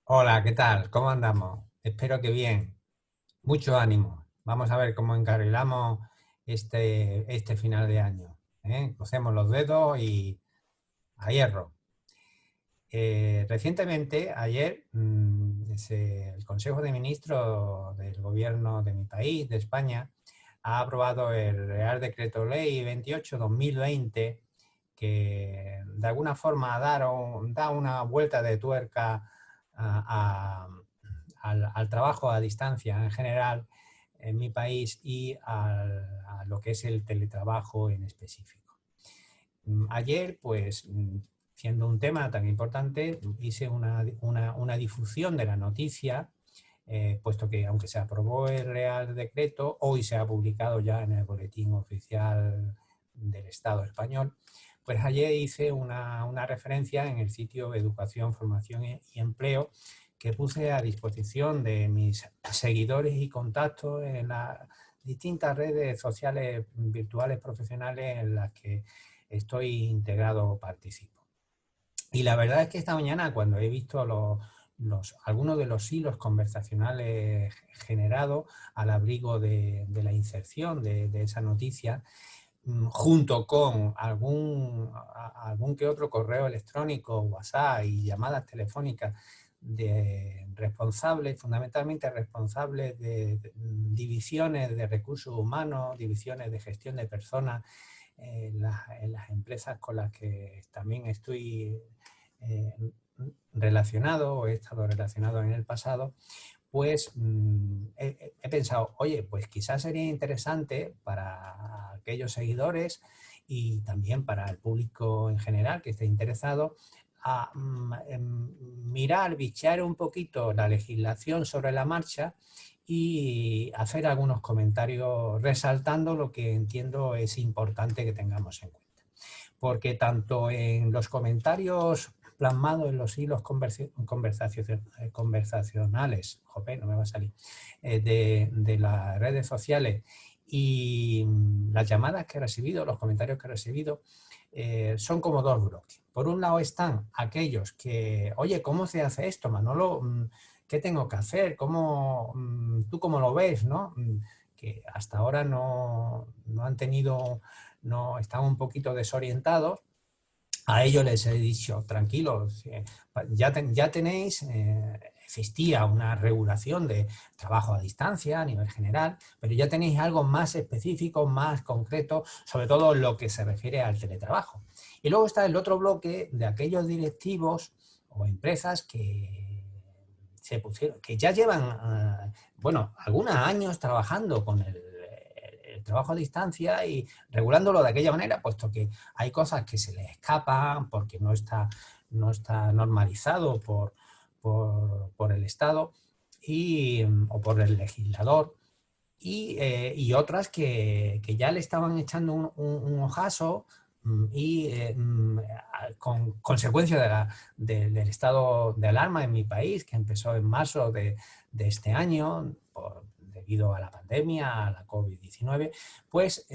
Hola, ¿qué tal? ¿Cómo andamos? Espero que bien. Mucho ánimo. Vamos a ver cómo encarrilamos este final de año. Crucemos los dedos y a hierro. Recientemente, ayer, el Consejo de Ministros del Gobierno de mi país, de España, ha aprobado el Real Decreto Ley 28/2020, que de alguna forma da una vuelta de tuerca a- al trabajo a distancia en general en mi país y a lo que es el teletrabajo en específico. Ayer, pues, siendo un tema tan importante, hice una difusión de la noticia, puesto que aunque se aprobó el Real Decreto, hoy se ha publicado ya en el Boletín Oficial del Estado español, pues ayer hice una referencia en el sitio Educación, Formación y Empleo, que puse a disposición de mis seguidores y contactos en las distintas redes sociales virtuales profesionales en las que estoy integrado o participo. Y la verdad es que esta mañana, cuando he visto algunos de los hilos conversacionales generados al abrigo de la inserción de esa noticia, junto con algún que otro correo electrónico, WhatsApp y llamadas telefónicas de responsables, fundamentalmente responsables de divisiones de recursos humanos, divisiones de gestión de personas en las empresas con las que también estoy eh, relacionado o he estado relacionado en el pasado, pues he pensado, oye, pues quizás sería interesante para aquellos seguidores y también para el público en general que esté interesado a mirar, bichear un poquito la legislación sobre la marcha y hacer algunos comentarios resaltando lo que entiendo es importante que tengamos en cuenta. Porque tanto en los comentarios plasmados en los hilos conversacionales, jope, no me va a salir, de las redes sociales y las llamadas que he recibido, los comentarios que he recibido, son como dos bloques. Por un lado están aquellos que, oye, ¿cómo se hace esto, Manolo? ¿Qué tengo que hacer? ¿Tú cómo lo ves? ¿No? Que hasta ahora no han tenido, no están un poquito desorientados. A ellos les he dicho, tranquilos, ya tenéis, existía una regulación de trabajo a distancia a nivel general, pero ya tenéis algo más específico, más concreto, sobre todo en lo que se refiere al teletrabajo. Y luego está el otro bloque de aquellos directivos o empresas que ya llevan, bueno, algunos años trabajando con el trabajo a distancia y regulándolo de aquella manera, puesto que hay cosas que se les escapan porque no está normalizado por el Estado o por el legislador, y otras que ya le estaban echando un ojazo con consecuencia del estado de alarma en mi país, que empezó en marzo de este año, debido a la pandemia, a la COVID-19, pues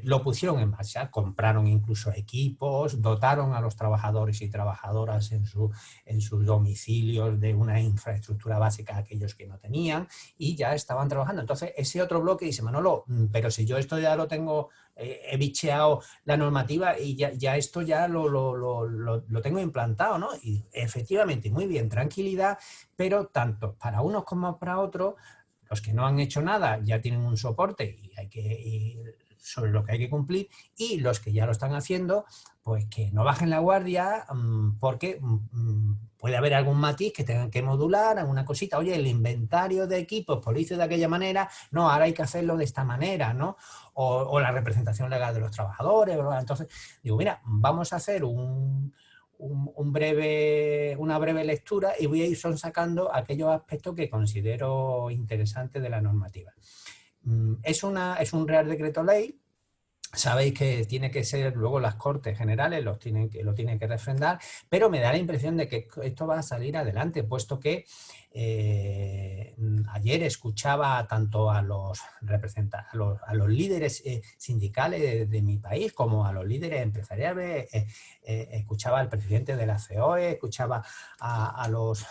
lo pusieron en marcha, compraron incluso equipos, dotaron a los trabajadores y trabajadoras en sus domicilios de una infraestructura básica a aquellos que no tenían, y ya estaban trabajando. Entonces, ese otro bloque dice, Manolo, pero si yo esto ya lo tengo, he bicheado la normativa y ya esto ya lo tengo implantado, ¿no? Y efectivamente, muy bien, tranquilidad, pero tanto para unos como para otros, los que no han hecho nada ya tienen un soporte sobre lo que hay que cumplir, y los que ya lo están haciendo, pues que no bajen la guardia, porque puede haber algún matiz que tengan que modular, alguna cosita. Oye, el inventario de equipos pues lo hice de aquella manera, no, ahora hay que hacerlo de esta manera, ¿no? O la representación legal de los trabajadores, ¿verdad? Entonces, digo, mira, vamos a hacer una breve lectura y voy a ir sacando aquellos aspectos que considero interesantes de la normativa. Es un Real Decreto Ley Sabéis que tiene que ser luego las Cortes Generales, lo tienen que refrendar, pero me da la impresión de que esto va a salir adelante, puesto que ayer escuchaba tanto a los líderes sindicales de mi país como a los líderes empresariales, escuchaba al presidente de la COE, escuchaba a los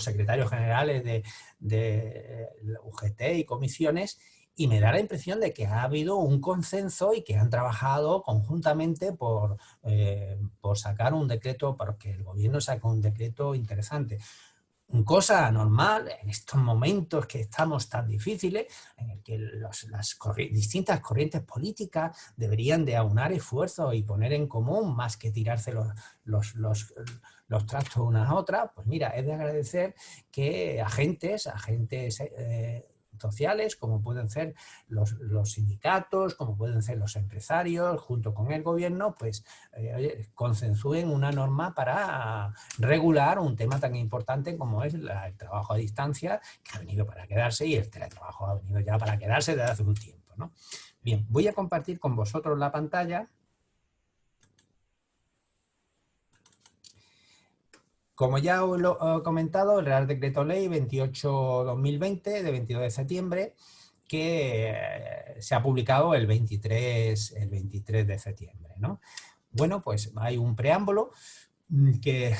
secretarios generales de UGT y comisiones, y me da la impresión de que ha habido un consenso y que han trabajado conjuntamente por sacar un decreto, porque el gobierno saca un decreto interesante. Cosa normal en estos momentos que estamos tan difíciles, en el que distintas corrientes políticas deberían de aunar esfuerzos y poner en común más que tirarse los trastos unas a otras. Pues mira, es de agradecer que agentes sociales, como pueden ser los sindicatos, como pueden ser los empresarios, junto con el gobierno, pues consensúen una norma para regular un tema tan importante como es el trabajo a distancia, que ha venido para quedarse, y el teletrabajo ha venido ya para quedarse desde hace un tiempo, ¿no? Bien, voy a compartir con vosotros la pantalla. Como ya os lo he comentado, el Real Decreto Ley 28/2020 de 22 de septiembre, que se ha publicado el 23 de septiembre, ¿no? Bueno, pues hay un preámbulo que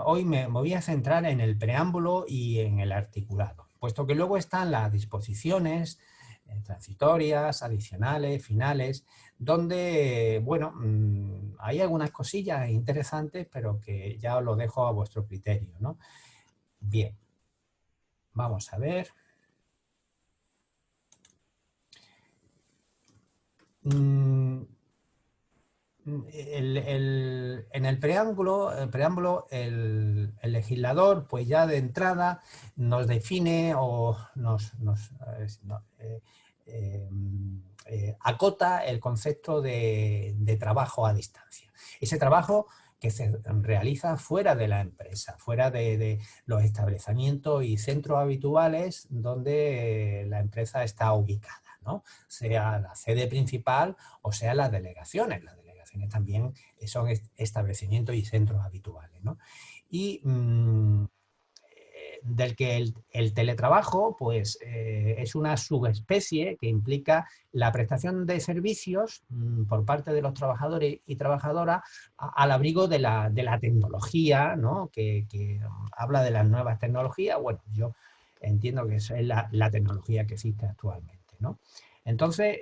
hoy me voy a centrar en el preámbulo y en el articulado, puesto que luego están las disposiciones transitorias, adicionales, finales, donde, bueno, hay algunas cosillas interesantes, pero que ya os lo dejo a vuestro criterio, ¿no? Bien, vamos a ver. En el preámbulo el legislador, pues ya de entrada nos define o acota el concepto de trabajo a distancia. Ese trabajo que se realiza fuera de la empresa, fuera de los establecimientos y centros habituales donde la empresa está ubicada, ¿no? Sea la sede principal o sea las delegaciones. Las delegaciones también son establecimientos y centros habituales, ¿no? Y del que el teletrabajo pues, es una subespecie que implica la prestación de servicios por parte de los trabajadores y trabajadoras al abrigo de la tecnología, ¿no? que habla de las nuevas tecnologías. Bueno, yo entiendo que eso es la tecnología que existe actualmente, ¿no? Entonces,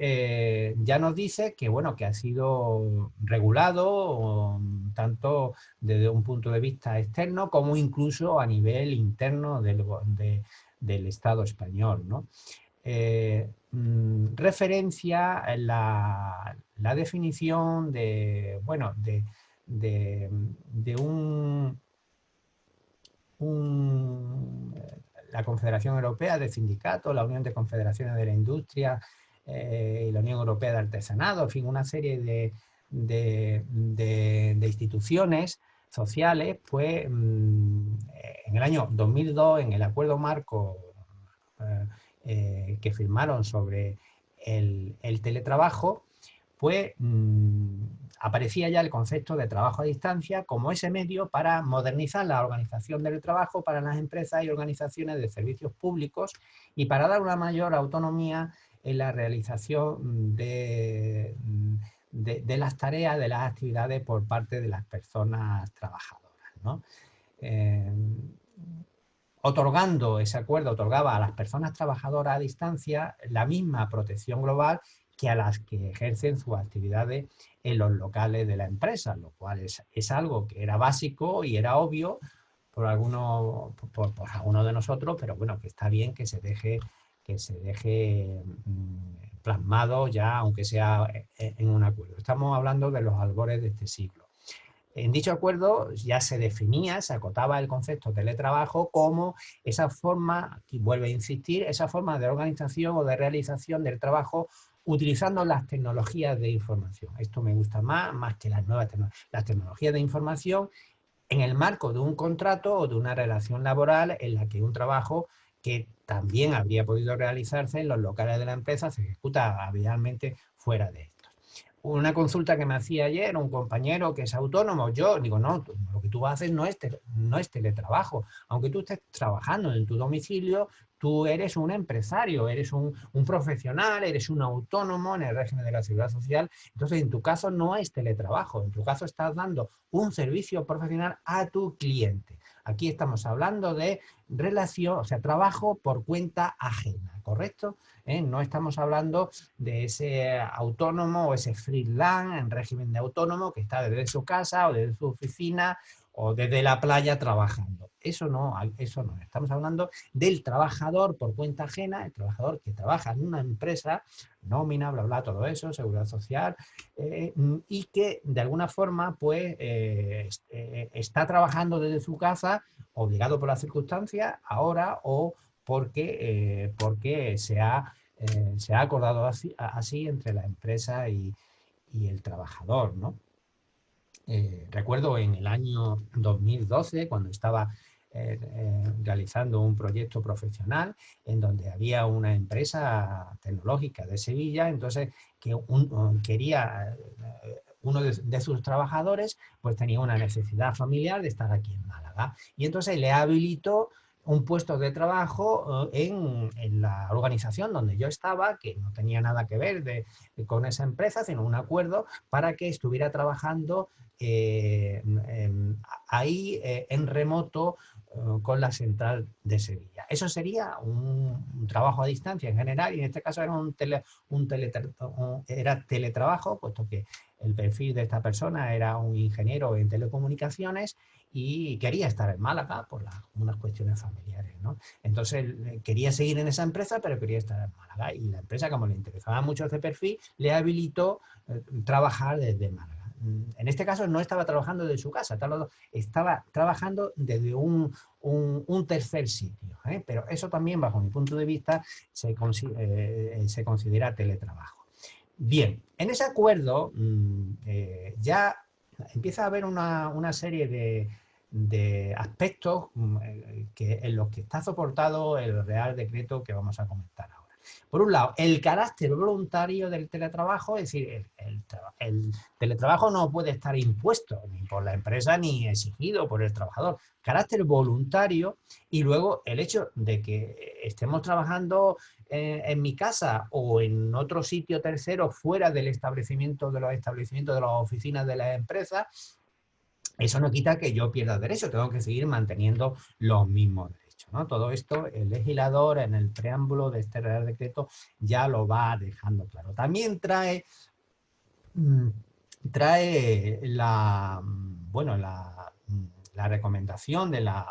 ya nos dice que, bueno, que ha sido regulado tanto desde un punto de vista externo como incluso a nivel interno del Estado español, ¿no? Referencia en la definición de, bueno, de la Confederación Europea de Sindicatos, la Unión de Confederaciones de la Industria y la Unión Europea de Artesanado, en fin, una serie de instituciones sociales, pues en el año 2002, en el acuerdo marco que firmaron sobre el teletrabajo, pues aparecía ya el concepto de trabajo a distancia como ese medio para modernizar la organización del trabajo para las empresas y organizaciones de servicios públicos y para dar una mayor autonomía en la realización de las tareas, de las actividades por parte de las personas trabajadoras, ¿no? Otorgando ese acuerdo, otorgaba a las personas trabajadoras a distancia la misma protección global que a las que ejercen sus actividades en los locales de la empresa, lo cual es algo que era básico y era obvio por algunos de nosotros, pero bueno, que está bien que se deje plasmado ya, aunque sea en un acuerdo. Estamos hablando de los albores de este siglo. En dicho acuerdo ya se definía, se acotaba el concepto de teletrabajo como esa forma, y vuelve a insistir, esa forma de organización o de realización del trabajo utilizando las tecnologías de información. Esto me gusta más que las nuevas tecnologías. Las tecnologías de información en el marco de un contrato o de una relación laboral en la que un trabajo que también habría podido realizarse en los locales de la empresa se ejecuta habitualmente fuera de estos. una consulta que me hacía ayer un compañero que es autónomo. Yo digo, no, lo que tú haces no es teletrabajo. Aunque tú estés trabajando en tu domicilio, tú eres un empresario, eres un profesional, eres un autónomo en el régimen de la Seguridad Social. Entonces, en tu caso no es teletrabajo. En tu caso estás dando un servicio profesional a tu cliente. Aquí estamos hablando de relación, o sea, trabajo por cuenta ajena, ¿correcto? No estamos hablando de ese autónomo o ese freelance en régimen de autónomo que está desde su casa o desde su oficina o desde la playa trabajando. Eso no. Estamos hablando del trabajador por cuenta ajena, el trabajador que trabaja en una empresa, nómina, bla, bla, todo eso, seguridad social, y que de alguna forma pues está trabajando desde su casa, obligado por las circunstancias, ahora o porque se ha acordado así entre la empresa y el trabajador, ¿no? Recuerdo en el año 2012, cuando estaba realizando un proyecto profesional en donde había una empresa tecnológica de Sevilla, entonces que quería, uno de sus trabajadores pues tenía una necesidad familiar de estar aquí en Málaga y entonces le habilitó un puesto de trabajo en la organización donde yo estaba, que no tenía nada que ver con esa empresa, sino un acuerdo para que estuviera trabajando ahí en remoto con la central de Sevilla. Eso sería un trabajo a distancia en general y en este caso era era teletrabajo, puesto que el perfil de esta persona era un ingeniero en telecomunicaciones y quería estar en Málaga por unas cuestiones familiares, ¿no? Entonces quería seguir en esa empresa, pero quería estar en Málaga y la empresa, como le interesaba mucho ese perfil, le habilitó trabajar desde Málaga. En este caso no estaba trabajando desde su casa, estaba trabajando desde un tercer sitio, pero eso también, bajo mi punto de vista, se considera teletrabajo. Bien, en ese acuerdo ya empieza a haber una serie de aspectos en los que está soportado el Real Decreto que vamos a comentar ahora. Por un lado, el carácter voluntario del teletrabajo, es decir, el teletrabajo no puede estar impuesto ni por la empresa ni exigido por el trabajador. Carácter voluntario y luego el hecho de que estemos trabajando en mi casa o en otro sitio tercero fuera del establecimiento de los establecimientos de las oficinas de la empresa, eso no quita que yo pierda derechos, tengo que seguir manteniendo los mismos derechos, ¿no? Todo esto el legislador en el preámbulo de este Real Decreto ya lo va dejando claro. También trae bueno, la recomendación de la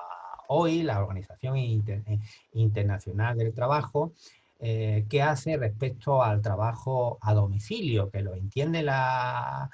OI, la Organización Internacional del Trabajo, que hace respecto al trabajo a domicilio, que lo entiende la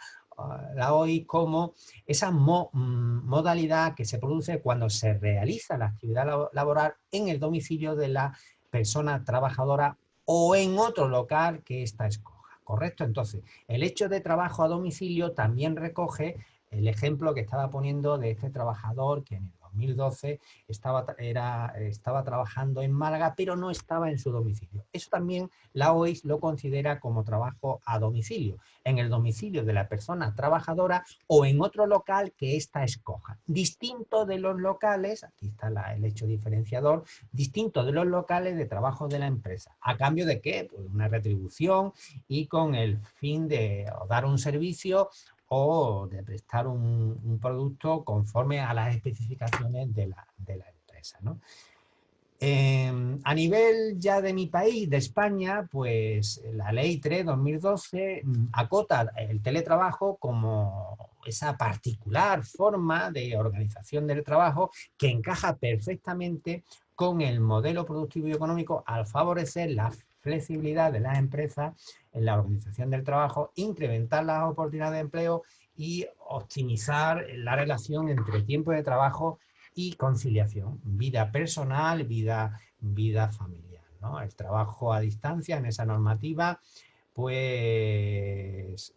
OI como esa modalidad que se produce cuando se realiza la actividad laboral en el domicilio de la persona trabajadora o en otro local que ésta escoja. ¿Correcto? Entonces, el hecho de trabajo a domicilio también recoge el ejemplo que estaba poniendo de este trabajador que en el 2012 estaba trabajando en Málaga, pero no estaba en su domicilio. Eso también la OIS lo considera como trabajo a domicilio, en el domicilio de la persona trabajadora o en otro local que ésta escoja. Distinto de los locales, aquí está el hecho diferenciador, distinto de los locales de trabajo de la empresa. ¿A cambio de qué? Pues una retribución y con el fin de dar un servicio o de prestar un producto conforme a las especificaciones de la empresa, ¿no? A nivel ya de mi país, de España, pues la Ley 3/2012 acota el teletrabajo como esa particular forma de organización del trabajo que encaja perfectamente con el modelo productivo y económico al favorecer la flexibilidad de las empresas en la organización del trabajo, incrementar las oportunidades de empleo y optimizar la relación entre tiempo de trabajo y conciliación, vida personal, vida familiar, ¿no? El trabajo a distancia en esa normativa, pues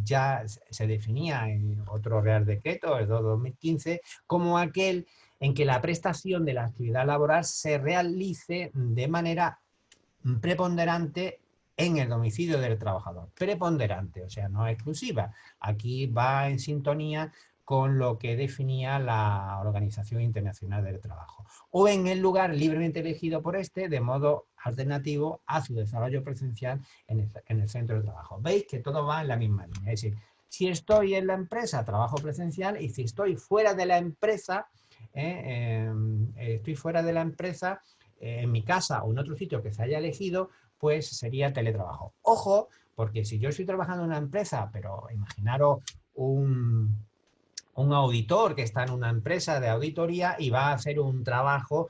ya se definía en otro Real Decreto, el 2/2015, como aquel en que la prestación de la actividad laboral se realice de manera preponderante en el domicilio del trabajador. Preponderante, o sea, no exclusiva. Aquí va en sintonía con lo que definía la Organización Internacional del Trabajo. O en el lugar libremente elegido por este, de modo alternativo a su desarrollo presencial en el centro de trabajo. Veis que todo va en la misma línea. Es decir, si estoy en la empresa, trabajo presencial, y si estoy fuera de la empresa, en mi casa o en otro sitio que se haya elegido, pues sería teletrabajo. Ojo, porque si yo estoy trabajando en una empresa, pero imaginaros un auditor que está en una empresa de auditoría y va a hacer un trabajo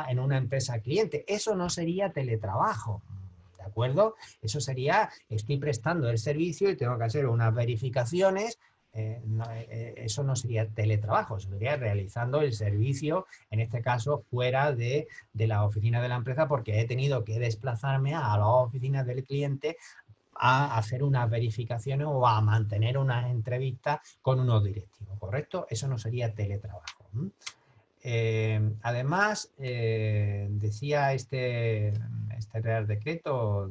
en una empresa cliente. Eso no sería teletrabajo, ¿de acuerdo? Eso sería, estoy prestando el servicio y tengo que hacer unas verificaciones. Eso no sería teletrabajo, eso sería realizando el servicio, en este caso fuera de la oficina de la empresa, porque he tenido que desplazarme a las oficinas del cliente a hacer unas verificaciones o a mantener unas entrevistas con unos directivos, ¿correcto? Eso no sería teletrabajo. Además, decía este Real Decreto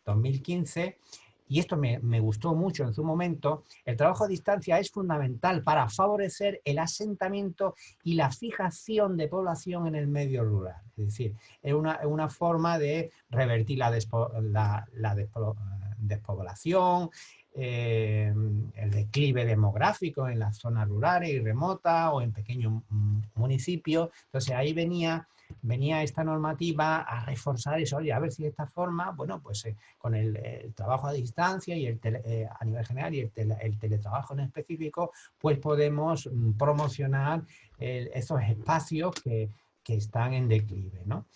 2015, y esto me gustó mucho en su momento, el trabajo a distancia es fundamental para favorecer el asentamiento y la fijación de población en el medio rural. Es decir, es una forma de revertir la despoblación, el declive demográfico en las zonas rurales y remotas o en pequeños municipios. Entonces ahí venía esta normativa a reforzar eso, oye, a ver si de esta forma, bueno, pues con el trabajo a distancia y a nivel general y el teletrabajo en específico, pues podemos promocionar esos espacios que están en declive, ¿no?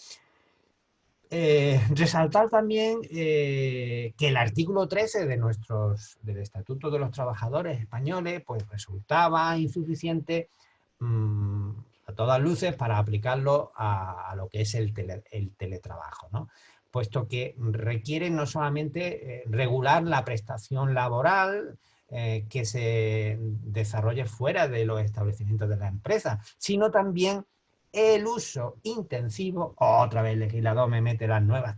Resaltar también que el artículo 13 del Estatuto de los Trabajadores Españoles pues resultaba insuficiente a todas luces para aplicarlo a lo que es el teletrabajo, ¿no? Puesto que requiere no solamente regular la prestación laboral que se desarrolle fuera de los establecimientos de la empresa, sino también el uso intensivo, otra vez el legislador me mete las nuevas,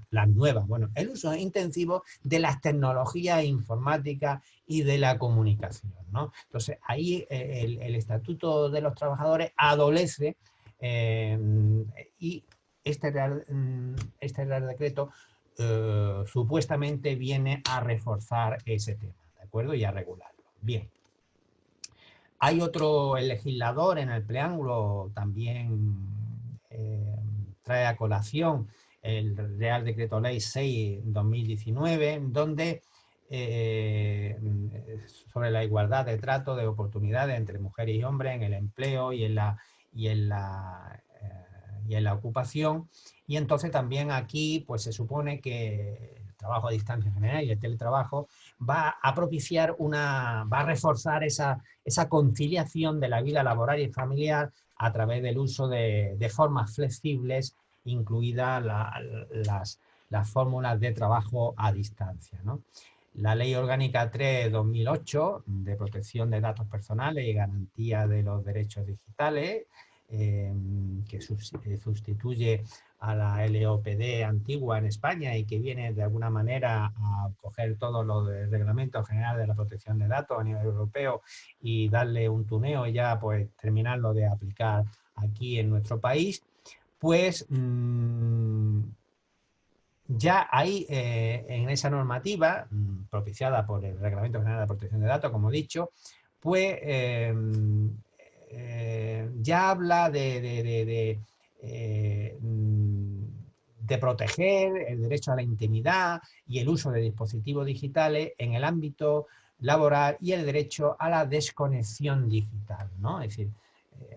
bueno, el uso intensivo de las tecnologías informáticas y de la comunicación, ¿no? Entonces, ahí el Estatuto de los Trabajadores adolece y este Real Decreto supuestamente viene a reforzar ese tema, ¿de acuerdo? Y a regularlo. Bien. Hay otro, el legislador en el preámbulo también trae a colación el Real Decreto Ley 6/2019, donde sobre la igualdad de trato de oportunidades entre mujeres y hombres en el empleo y en la ocupación. Y entonces también aquí pues se supone que el trabajo a distancia en general y el teletrabajo va a propiciar va a reforzar esa conciliación de la vida laboral y familiar a través del uso de formas flexibles, incluidas las fórmulas de trabajo a distancia, ¿no? La Ley Orgánica 3/2008 de protección de datos personales y garantía de los derechos digitales, que sustituye a la LOPD antigua en España y que viene de alguna manera a coger todos los reglamentos generales de la protección de datos a nivel europeo y darle un tuneo y ya pues terminarlo de aplicar aquí en nuestro país, pues ya hay en esa normativa propiciada por el Reglamento General de Protección de Datos, como he dicho, pues ya habla de proteger el derecho a la intimidad y el uso de dispositivos digitales en el ámbito laboral y el derecho a la desconexión digital, ¿no? Es decir,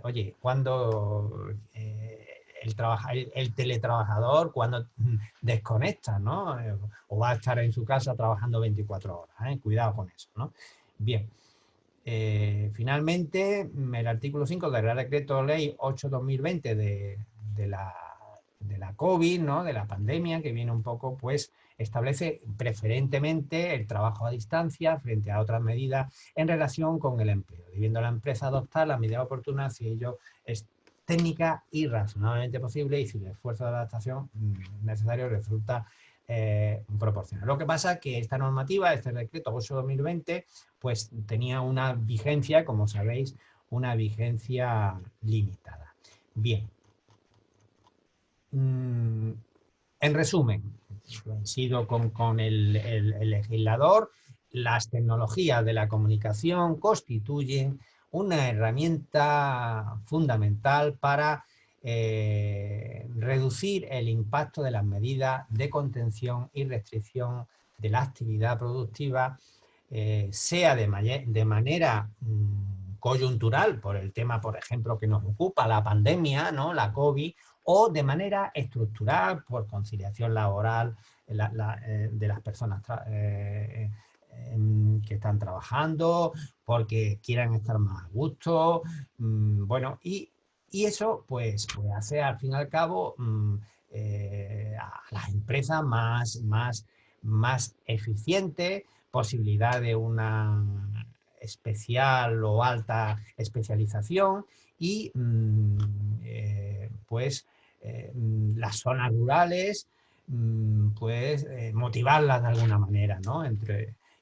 oye, cuando el teletrabajador, cuando desconecta, ¿no? O va a estar en su casa trabajando 24 horas, ¿eh? Cuidado con eso, ¿no? Bien. Finalmente, el artículo 5 del Real Decreto Ley 8/2020 de la COVID, ¿no? De la pandemia, que viene un poco, pues, establece preferentemente el trabajo a distancia frente a otras medidas en relación con el empleo, debiendo la empresa adoptar las medidas oportunas si ello es técnica y razonablemente posible y si el esfuerzo de adaptación necesario resulta proporcional. Lo que pasa es que esta normativa, este decreto 8/2020, pues tenía una vigencia, como sabéis, una vigencia limitada. Bien. En resumen, coincido con el legislador, las tecnologías de la comunicación constituyen una herramienta fundamental para reducir el impacto de las medidas de contención y restricción de la actividad productiva, sea de manera coyuntural, por el tema, por ejemplo, que nos ocupa, la pandemia, ¿no? La COVID, o de manera estructural, por conciliación laboral de las personas que están trabajando, porque quieran estar más a gusto, bueno, y eso pues hace al fin y al cabo a las empresas más eficientes, posibilidad de una especial o alta especialización y pues las zonas rurales, pues motivarlas de alguna manera, ¿no?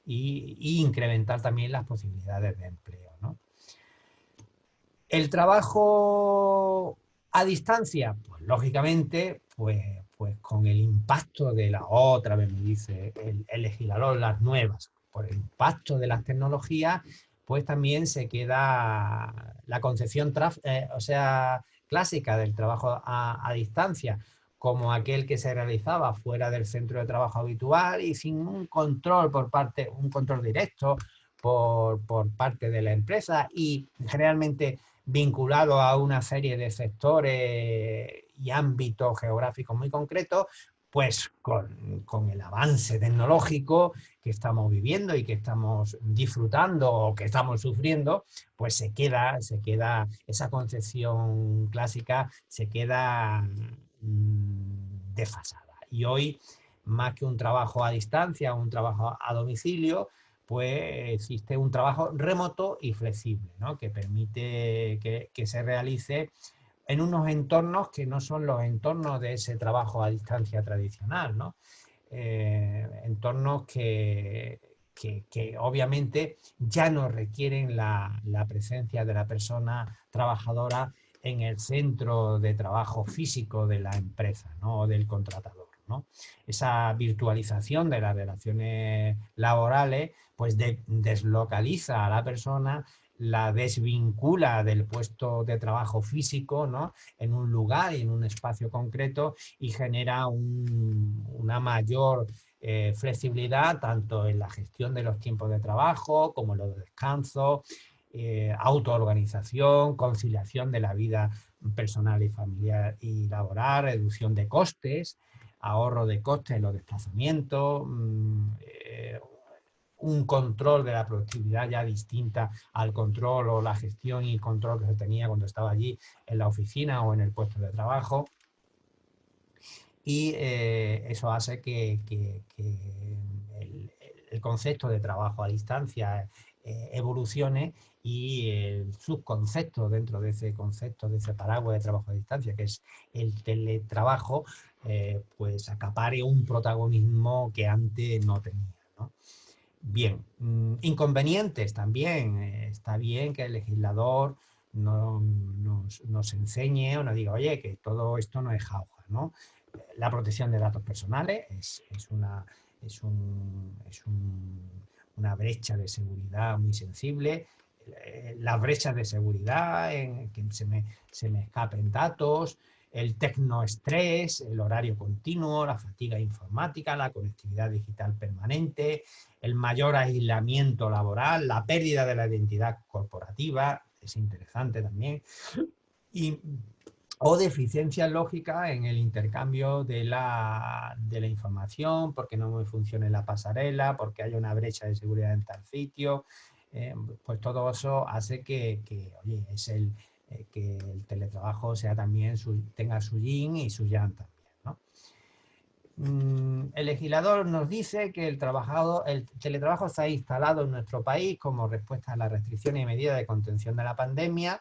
Y incrementar también las posibilidades de empleo, ¿no? El trabajo a distancia, pues lógicamente, pues con el impacto de la otra vez me dice el legislador, las nuevas, por el impacto de las tecnologías, pues también se queda la concepción, o sea, clásica del trabajo a distancia, como aquel que se realizaba fuera del centro de trabajo habitual y sin un control un control directo por parte de la empresa y generalmente vinculado a una serie de sectores y ámbitos geográficos muy concretos, pues con el avance tecnológico que estamos viviendo y que estamos disfrutando o que estamos sufriendo, pues se queda esa concepción clásica, se queda desfasada. Y hoy, más que un trabajo a distancia, un trabajo a domicilio, pues existe un trabajo remoto y flexible, ¿no? Que permite que se realice en unos entornos que no son los entornos de ese trabajo a distancia tradicional, ¿no? Entornos que obviamente ya no requieren la presencia de la persona trabajadora en el centro de trabajo físico de la empresa, ¿no? O del contratador, ¿no? Esa virtualización de las relaciones laborales pues deslocaliza a la persona, la desvincula del puesto de trabajo físico, ¿no? En un lugar y en un espacio concreto y genera una mayor flexibilidad tanto en la gestión de los tiempos de trabajo como en los descansos, autoorganización, conciliación de la vida personal y familiar y laboral, reducción de costes, ahorro de costes en los desplazamientos, un control de la productividad ya distinta al control o la gestión y control que se tenía cuando estaba allí en la oficina o en el puesto de trabajo. Y eso hace que el concepto de trabajo a distancia evolucione y el subconcepto dentro de ese concepto, de ese paraguas de trabajo a distancia, que es el teletrabajo, pues acapare un protagonismo que antes no tenía, ¿no? Bien, inconvenientes también. Está bien que el legislador nos enseñe o nos diga, oye, que todo esto no es jauja, ¿no? La protección de datos personales es una brecha de seguridad muy sensible. Las brechas de seguridad en que se me escapen datos, el tecnoestrés, el horario continuo, la fatiga informática, la conectividad digital permanente, el mayor aislamiento laboral, la pérdida de la identidad corporativa, es interesante también, y, o deficiencias lógicas en el intercambio de la información, porque no me funcione la pasarela, porque hay una brecha de seguridad en tal sitio, pues todo eso hace oye, que el teletrabajo sea también tenga su yin y su yang también, ¿no? El legislador nos dice que el teletrabajo se ha instalado en nuestro país como respuesta a las restricciones y medidas de contención de la pandemia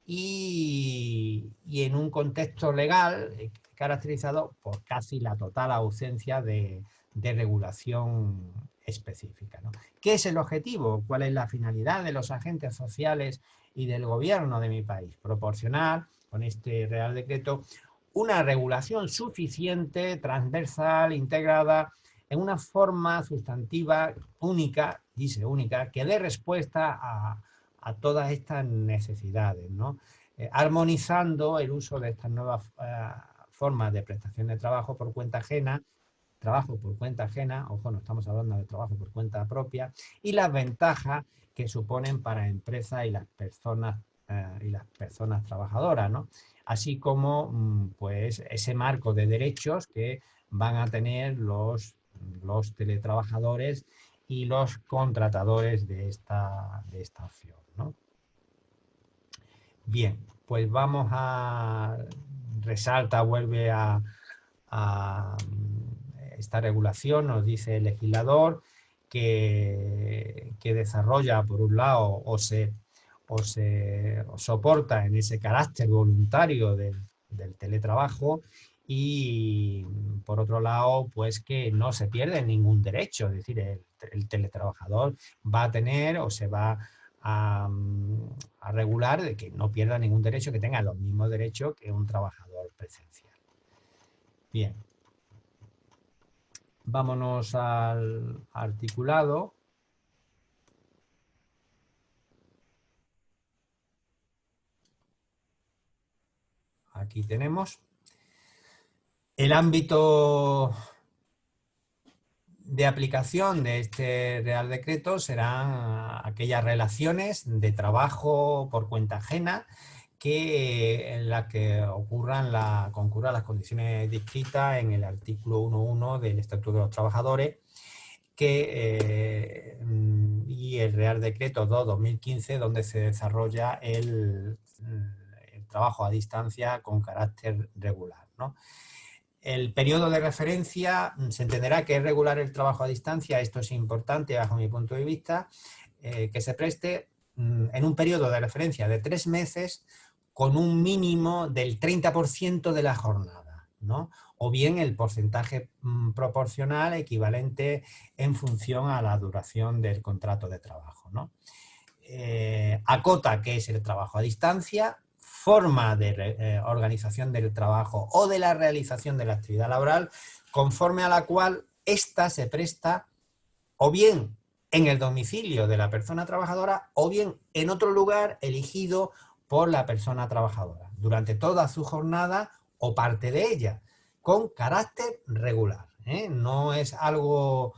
y y en un contexto legal caracterizado por casi la total ausencia de regulación específica, ¿no? ¿Qué es el objetivo? ¿Cuál es la finalidad de los agentes sociales y del gobierno de mi país? Proporcionar, con este Real Decreto, una regulación suficiente, transversal, integrada, en una forma sustantiva única, dice única, que dé respuesta a todas estas necesidades, ¿no? Armonizando el uso de estas nuevas formas de prestación de trabajo por cuenta ajena, ojo, no estamos hablando de trabajo por cuenta propia, y las ventajas que suponen para empresas y las personas trabajadoras, ¿no? Así como pues ese marco de derechos que van a tener los teletrabajadores y los contratadores de esta opción, ¿no? Bien, pues vamos vuelve a esta regulación, nos dice el legislador que desarrolla, por un lado, o se soporta en ese carácter voluntario del teletrabajo, y por otro lado, pues que no se pierde ningún derecho, es decir, el teletrabajador va a tener o se va a regular de que no pierda ningún derecho, que tenga los mismos derechos que un trabajador presencial. Bien, vámonos al articulado. Aquí tenemos el ámbito de aplicación de este Real Decreto. Serán aquellas relaciones de trabajo por cuenta ajena en las que concurran las condiciones descritas en el artículo 1.1 del Estatuto de los Trabajadores, y el Real Decreto 2/2015, donde se desarrolla el trabajo a distancia con carácter regular, ¿no? El periodo de referencia, se entenderá que es regular el trabajo a distancia. Esto es importante bajo mi punto de vista, que se preste en un periodo de referencia de 3 meses con un mínimo del 30% de la jornada, ¿no? O bien el porcentaje proporcional equivalente en función a la duración del contrato de trabajo, ¿no? Acota qué es el trabajo a distancia, forma de organización del trabajo o de la realización de la actividad laboral, conforme a la cual ésta se presta o bien en el domicilio de la persona trabajadora o bien en otro lugar elegido por la persona trabajadora, durante toda su jornada o parte de ella, con carácter regular, ¿eh? No es algo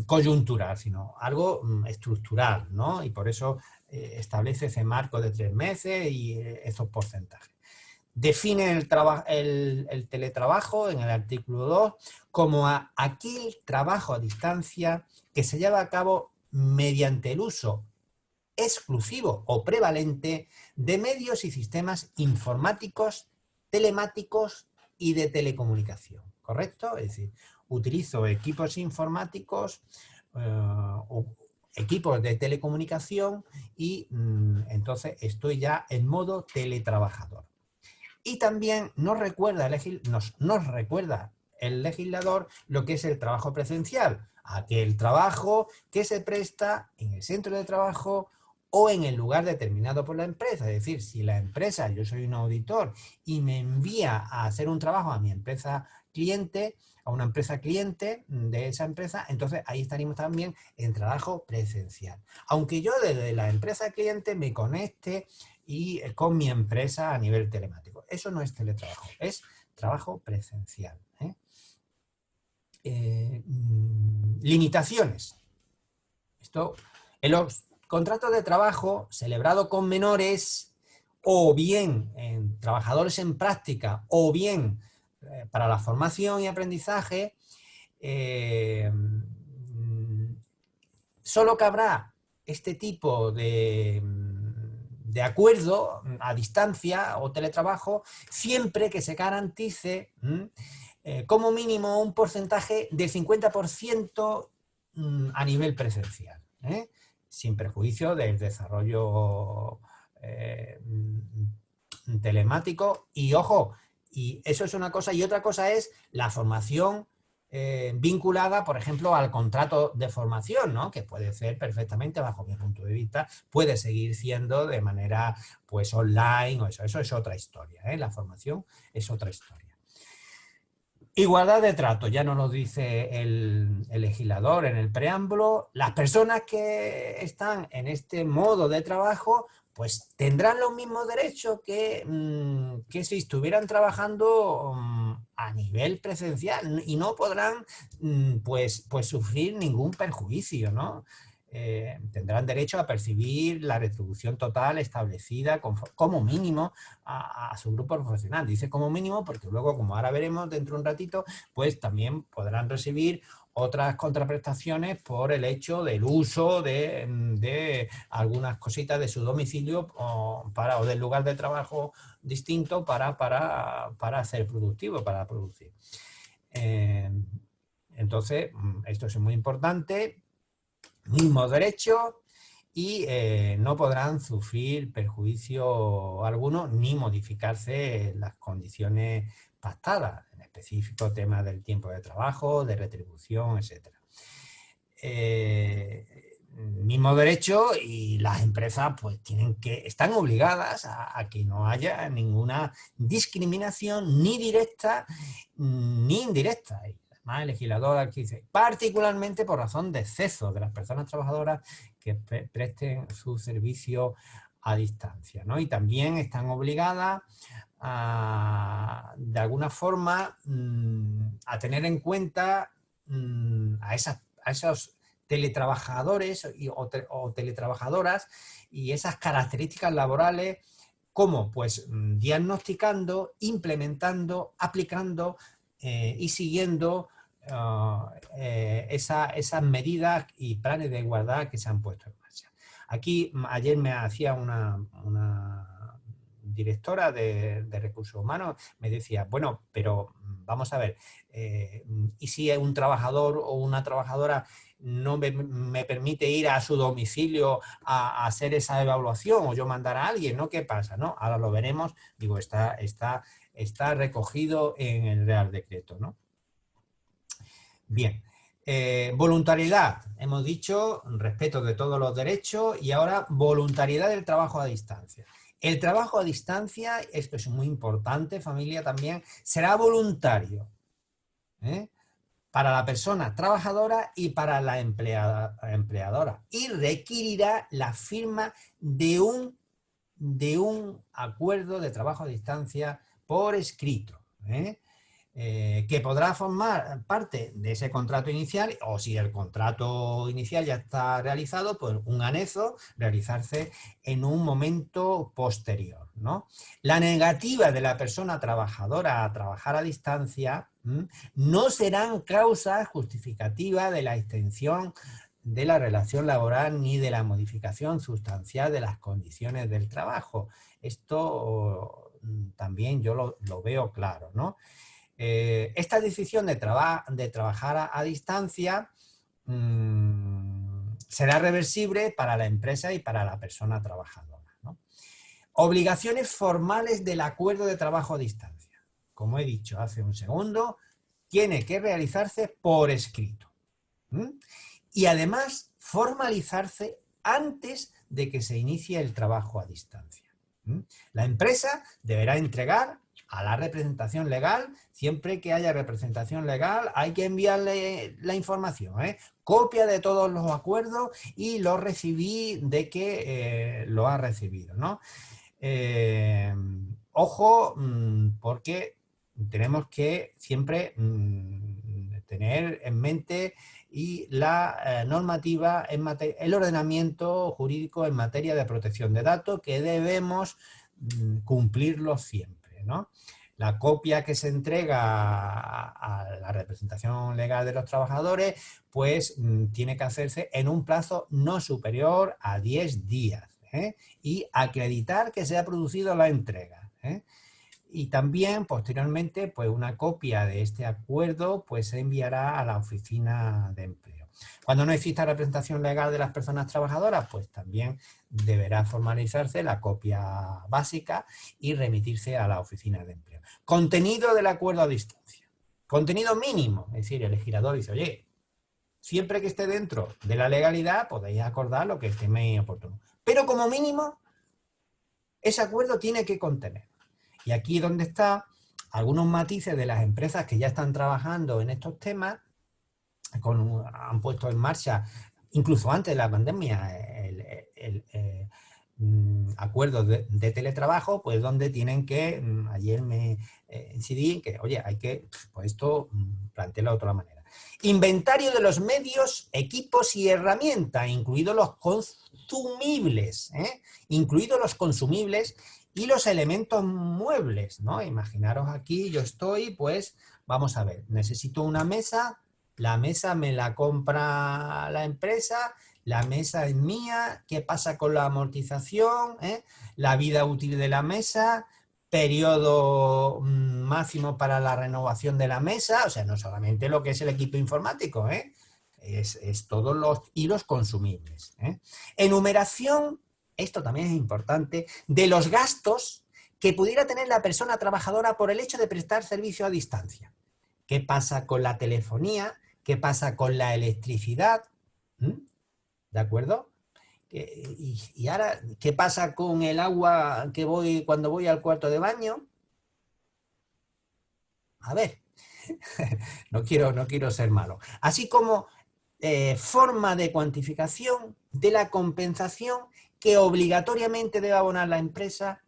coyuntural, sino algo estructural, ¿no? Y por eso establece ese marco de 3 meses y esos porcentajes. Define el teletrabajo en el artículo 2 como aquel trabajo a distancia que se lleva a cabo mediante el uso exclusivo o prevalente de medios y sistemas informáticos, telemáticos y de telecomunicación, ¿correcto? Es decir, utilizo equipos informáticos o equipos de telecomunicación y entonces estoy ya en modo teletrabajador. Y también nos recuerda el legislador lo que es el trabajo presencial, aquel trabajo que se presta en el centro de trabajo o en el lugar determinado por la empresa. Es decir, si la empresa, yo soy un auditor y me envía a hacer un trabajo a mi empresa cliente, a una empresa cliente de esa empresa, entonces ahí estaríamos también en trabajo presencial. Aunque yo desde la empresa cliente me conecte y con mi empresa a nivel telemático. Eso no es teletrabajo, es trabajo presencial, ¿eh? Limitaciones. Esto, en los contratos de trabajo celebrado con menores, o bien en trabajadores en práctica, o bien para la formación y aprendizaje, solo cabrá este tipo de acuerdo a distancia o teletrabajo siempre que se garantice como mínimo un porcentaje del 50% a nivel presencial, sin perjuicio del desarrollo telemáticos y, ojo, y eso es una cosa, y otra cosa es la formación vinculada, por ejemplo, al contrato de formación, ¿no? Que puede ser perfectamente, bajo mi punto de vista, puede seguir siendo de manera pues online, o eso es otra historia, ¿eh? La formación es otra historia. Igualdad de trato, ya nos lo dice el legislador en el preámbulo. Las personas que están en este modo de trabajo pues tendrán los mismos derechos que si estuvieran trabajando a nivel presencial y no podrán pues sufrir ningún perjuicio, ¿no? Tendrán derecho a percibir la retribución total establecida como mínimo a su grupo profesional. Dice como mínimo porque luego, como ahora veremos dentro de un ratito, pues también podrán recibir otras contraprestaciones por el hecho del uso de algunas cositas de su domicilio o del lugar de trabajo distinto para ser productivo, para producir. Entonces, esto es muy importante. Mismos derechos y no podrán sufrir perjuicio alguno ni modificarse las condiciones pactadas, en específico temas del tiempo de trabajo, de retribución, etc. Mismo derecho y las empresas pues están obligadas a que no haya ninguna discriminación ni directa ni indirecta. Además, el legislador aquí dice, particularmente por razón de exceso de las personas trabajadoras que presten su servicio a distancia, ¿no? Y también están obligadas de alguna forma a tener en cuenta a esos teletrabajadores o teletrabajadoras y esas características laborales como pues diagnosticando, implementando, aplicando y siguiendo esas medidas y planes de igualdad que se han puesto en marcha. Aquí ayer me hacía una directora de recursos humanos, me decía, bueno, pero vamos a ver, ¿y si un trabajador o una trabajadora no me permite ir a su domicilio a hacer esa evaluación o yo mandar a alguien, ¿no? ¿Qué pasa? ¿No? Ahora lo veremos, digo, está recogido en el Real Decreto, ¿no? Bien, voluntariedad, hemos dicho, respeto de todos los derechos y ahora voluntariedad del trabajo a distancia. El trabajo a distancia, esto es muy importante, familia también, será voluntario para la persona trabajadora y para la empleadora y requerirá la firma de un acuerdo de trabajo a distancia por escrito, que podrá formar parte de ese contrato inicial o si el contrato inicial ya está realizado, pues un anexo realizarse en un momento posterior, ¿no? La negativa de la persona trabajadora a trabajar a distancia no serán causas justificativas de la extensión de la relación laboral ni de la modificación sustancial de las condiciones del trabajo. Esto también yo lo veo claro, ¿no? Esta decisión de trabajar a distancia será reversible para la empresa y para la persona trabajadora, ¿no? Obligaciones formales del acuerdo de trabajo a distancia. Como he dicho hace un segundo, tiene que realizarse por escrito. Y además formalizarse antes de que se inicie el trabajo a distancia. La empresa deberá entregar a la representación legal, siempre que haya representación legal hay que enviarle la información, copia de todos los acuerdos y lo recibí de que lo ha recibido, ¿no? Ojo, porque tenemos que siempre tener en mente y la normativa, el ordenamiento jurídico en materia de protección de datos que debemos cumplirlo siempre, ¿no? La copia que se entrega a la representación legal de los trabajadores, pues tiene que hacerse en un plazo no superior a 10 días y acreditar que se ha producido la entrega. Y también, posteriormente, pues una copia de este acuerdo pues se enviará a la oficina de empleo. Cuando no exista representación legal de las personas trabajadoras, pues también deberá formalizarse la copia básica y remitirse a la oficina de empleo. Contenido del acuerdo a distancia. Contenido mínimo, es decir, el legislador dice, oye, siempre que esté dentro de la legalidad podéis acordar lo que estéis oportuno. Pero como mínimo, ese acuerdo tiene que contener. Y aquí es donde está algunos matices de las empresas que ya están trabajando en estos temas, han puesto en marcha, incluso antes de la pandemia, acuerdos de teletrabajo, pues donde tienen que, ayer me incidí en que, oye, hay que, pues esto plantearlo de otra manera. Inventario de los medios, equipos y herramientas, incluidos los consumibles, incluidos los consumibles y los elementos muebles, ¿no? Imaginaros aquí, yo estoy, pues, vamos a ver, necesito una mesa, la mesa me la compra la empresa, la mesa es mía, ¿qué pasa con la amortización? La vida útil de la mesa, periodo máximo para la renovación de la mesa, o sea, no solamente lo que es el equipo informático, es todos los consumibles. Enumeración, esto también es importante, de los gastos que pudiera tener la persona trabajadora por el hecho de prestar servicio a distancia. ¿Qué pasa con la telefonía? ¿Qué pasa con la electricidad? ¿De acuerdo? Y ahora, ¿qué pasa con el agua que voy cuando voy al cuarto de baño? A ver, no quiero ser malo. Así como forma de cuantificación de la compensación que obligatoriamente debe abonar la empresa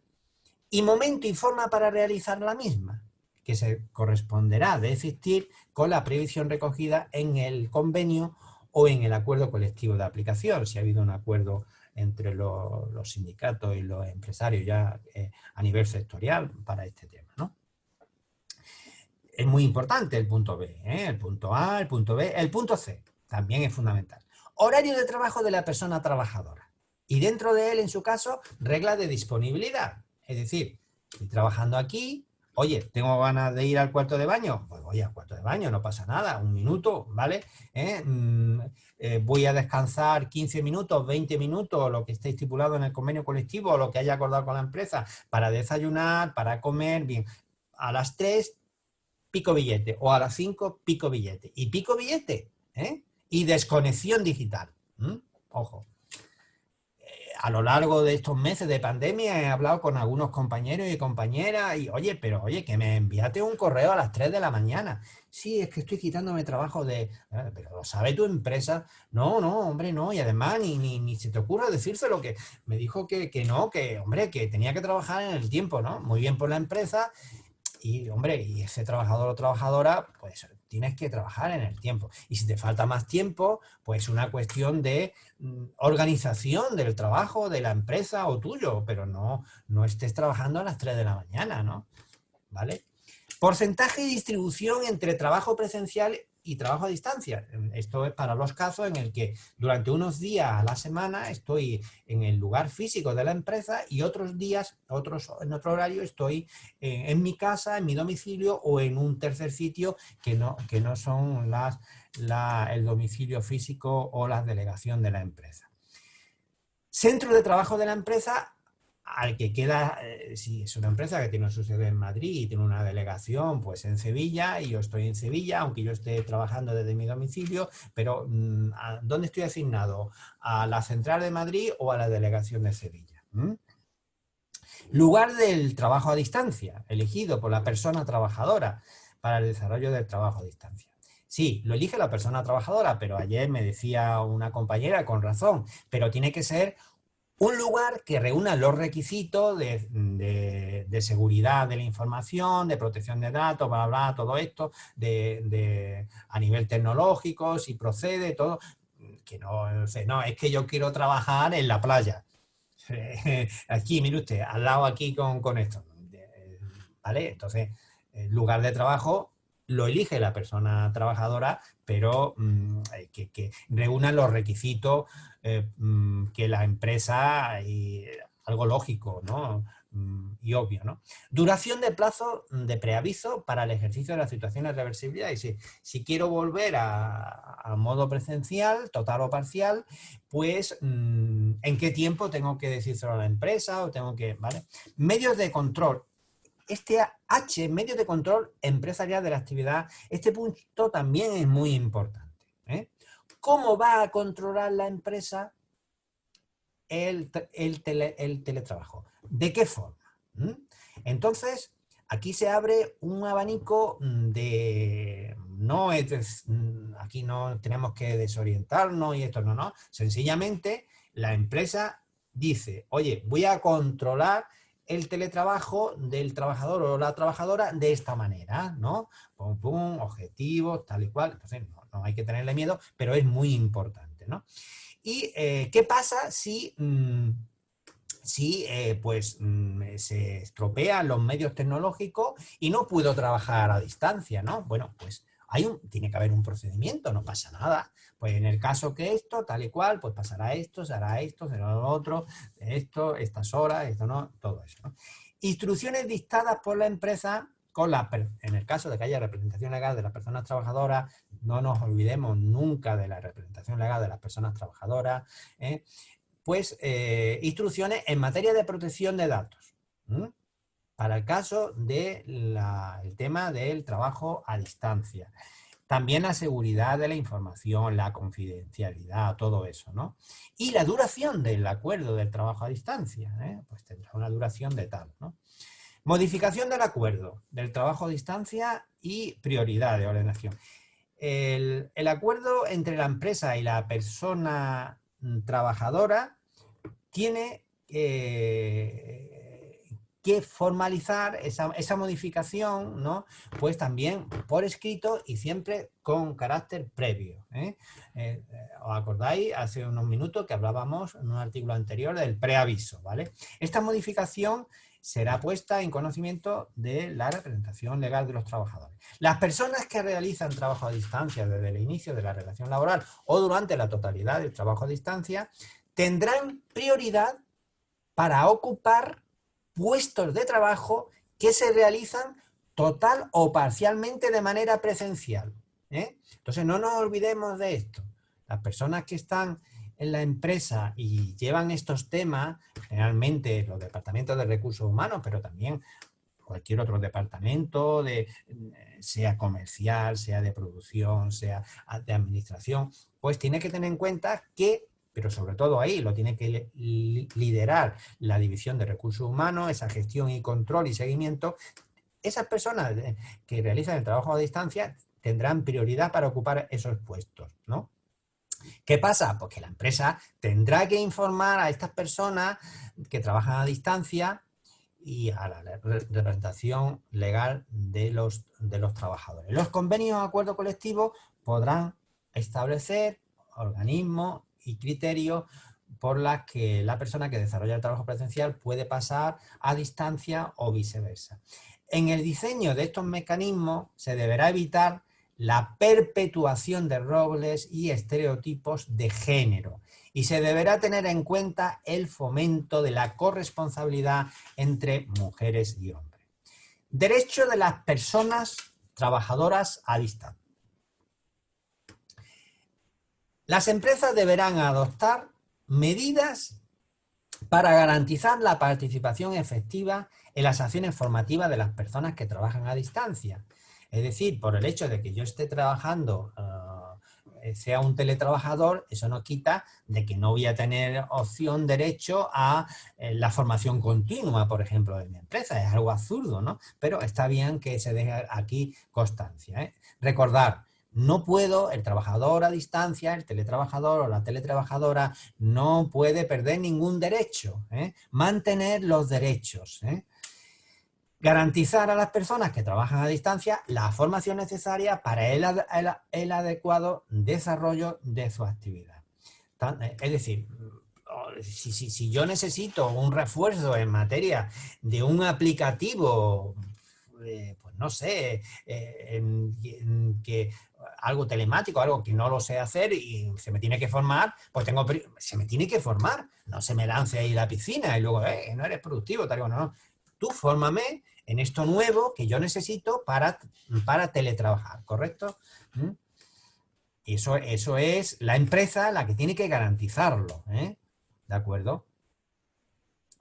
y momento y forma para realizar la misma, que se corresponderá de existir con la previsión recogida en el convenio o en el acuerdo colectivo de aplicación, si ha habido un acuerdo entre los sindicatos y los empresarios ya a nivel sectorial para este tema, ¿no? Es muy importante el punto B, el punto A, el punto B, el punto C, también es fundamental. Horario de trabajo de la persona trabajadora y dentro de él, en su caso, regla de disponibilidad, es decir, estoy trabajando aquí, oye, ¿tengo ganas de ir al cuarto de baño? Pues voy al cuarto de baño, no pasa nada, un minuto, ¿vale? Voy a descansar 15 minutos, 20 minutos, lo que esté estipulado en el convenio colectivo o lo que haya acordado con la empresa para desayunar, para comer, bien. A las 3, pico billete, o a las 5, pico billete. Y pico billete, y desconexión digital. Ojo. A lo largo de estos meses de pandemia he hablado con algunos compañeros y compañeras y, oye, que me envíate un correo a las 3 de la mañana. Sí, es que estoy quitándome trabajo de... Pero ¿lo sabe tu empresa? No, hombre, no. Y además ni se te ocurra decírselo, que me dijo que no, que, hombre, que tenía que trabajar en el tiempo, ¿no? Muy bien por la empresa. Y, hombre, y ese trabajador o trabajadora, pues tienes que trabajar en el tiempo. Y si te falta más tiempo, pues una cuestión de organización del trabajo de la empresa o tuyo, pero no estés trabajando a las 3 de la mañana, ¿no? ¿Vale? Porcentaje y distribución entre trabajo presencial y trabajo a distancia. Esto es para los casos en el que durante unos días a la semana estoy en el lugar físico de la empresa y otros días, en otro horario, estoy en mi casa, en mi domicilio o en un tercer sitio que no son el domicilio físico o la delegación de la empresa. Centro de trabajo de la empresa al que queda, si es una empresa que tiene su sede en Madrid y tiene una delegación pues en Sevilla, y yo estoy en Sevilla, aunque yo esté trabajando desde mi domicilio, pero ¿dónde estoy asignado? ¿A la central de Madrid o a la delegación de Sevilla? Lugar del trabajo a distancia, elegido por la persona trabajadora para el desarrollo del trabajo a distancia. Sí, lo elige la persona trabajadora, pero ayer me decía una compañera con razón, pero tiene que ser un lugar que reúna los requisitos de seguridad de la información, de protección de datos, bla, bla, todo esto, a nivel tecnológico, si procede, todo. Que no, es que yo quiero trabajar en la playa. Aquí, mire usted, al lado aquí con esto. ¿Vale? Entonces, el lugar de trabajo lo elige la persona trabajadora, pero que reúna los requisitos que la empresa, y algo lógico, ¿no? y obvio, ¿no? Duración de plazo de preaviso para el ejercicio de las situaciones de reversibilidad. Y si quiero volver a modo presencial, total o parcial, pues ¿en qué tiempo tengo que decírselo a la empresa? O tengo que, ¿vale? Medios de control. Este H, medios de control empresarial de la actividad, este punto también es muy importante, ¿eh? ¿Cómo va a controlar la empresa el teletrabajo? ¿De qué forma? Entonces, aquí se abre un abanico de... aquí no tenemos que desorientarnos y esto no. Sencillamente, la empresa dice, oye, voy a controlar el teletrabajo del trabajador o la trabajadora de esta manera, ¿no? Pum, pum, objetivos, tal y cual. Entonces, no hay que tenerle miedo, pero es muy importante, ¿no? ¿Y qué pasa si se estropean los medios tecnológicos y no puedo trabajar a distancia, ¿no? Bueno, pues tiene que haber un procedimiento, no pasa nada. Pues en el caso que esto, tal y cual, pues pasará esto, se hará esto, será lo otro, esto, estas horas, esto no, todo eso, ¿no? Instrucciones dictadas por la empresa en el caso de que haya representación legal de las personas trabajadoras, no nos olvidemos nunca de la representación legal de las personas trabajadoras, pues instrucciones en materia de protección de datos, para el caso del tema del trabajo a distancia. También la seguridad de la información, la confidencialidad, todo eso, ¿no? Y la duración del acuerdo del trabajo a distancia, pues tendrá una duración de tal, ¿no? Modificación del acuerdo del trabajo a distancia y prioridad de ordenación. El acuerdo entre la empresa y la persona trabajadora tiene que formalizar esa modificación, ¿no? Pues también por escrito y siempre con carácter previo, ¿eh? ¿Os acordáis? Hace unos minutos que hablábamos en un artículo anterior del preaviso, ¿vale? Esta modificación será puesta en conocimiento de la representación legal de los trabajadores. Las personas que realizan trabajo a distancia desde el inicio de la relación laboral o durante la totalidad del trabajo a distancia tendrán prioridad para ocupar puestos de trabajo que se realizan total o parcialmente de manera presencial, ¿eh? Entonces no nos olvidemos de esto. Las personas que están en la empresa y llevan estos temas, generalmente los departamentos de recursos humanos, pero también cualquier otro departamento, sea comercial, sea de producción, sea de administración, pues tiene que tener en cuenta que, pero sobre todo ahí lo tiene que liderar la división de recursos humanos, esa gestión y control y seguimiento. Esas personas que realizan el trabajo a distancia tendrán prioridad para ocupar esos puestos, ¿no? ¿Qué pasa? Pues que la empresa tendrá que informar a estas personas que trabajan a distancia y a la representación legal de los trabajadores. Los convenios de acuerdo colectivo podrán establecer organismos y criterios por las que la persona que desarrolla el trabajo presencial puede pasar a distancia o viceversa. En el diseño de estos mecanismos se deberá evitar la perpetuación de roles y estereotipos de género y se deberá tener en cuenta el fomento de la corresponsabilidad entre mujeres y hombres. Derecho de las personas trabajadoras a distancia. Las empresas deberán adoptar medidas para garantizar la participación efectiva en las acciones formativas de las personas que trabajan a distancia. Es decir, por el hecho de que yo esté trabajando, sea un teletrabajador, eso no quita de que no voy a tener opción, derecho a la formación continua, por ejemplo, de mi empresa. Es algo absurdo, ¿no? Pero está bien que se deje aquí constancia, ¿eh? Recordar, no puedo, el trabajador a distancia, el teletrabajador o la teletrabajadora no puede perder ningún derecho, ¿eh? Mantener los derechos, ¿eh? Garantizar a las personas que trabajan a distancia la formación necesaria para el adecuado desarrollo de su actividad. Es decir, si yo necesito un refuerzo en materia de un aplicativo, pues no sé, que algo telemático, algo que no lo sé hacer y se me tiene que formar, pues se me tiene que formar. No se me lance ahí a la piscina y luego, no eres productivo, tal, no. Tú fórmame en esto nuevo que yo necesito para teletrabajar, ¿correcto? ¿Mm? Eso es la empresa la que tiene que garantizarlo, ¿eh? ¿De acuerdo?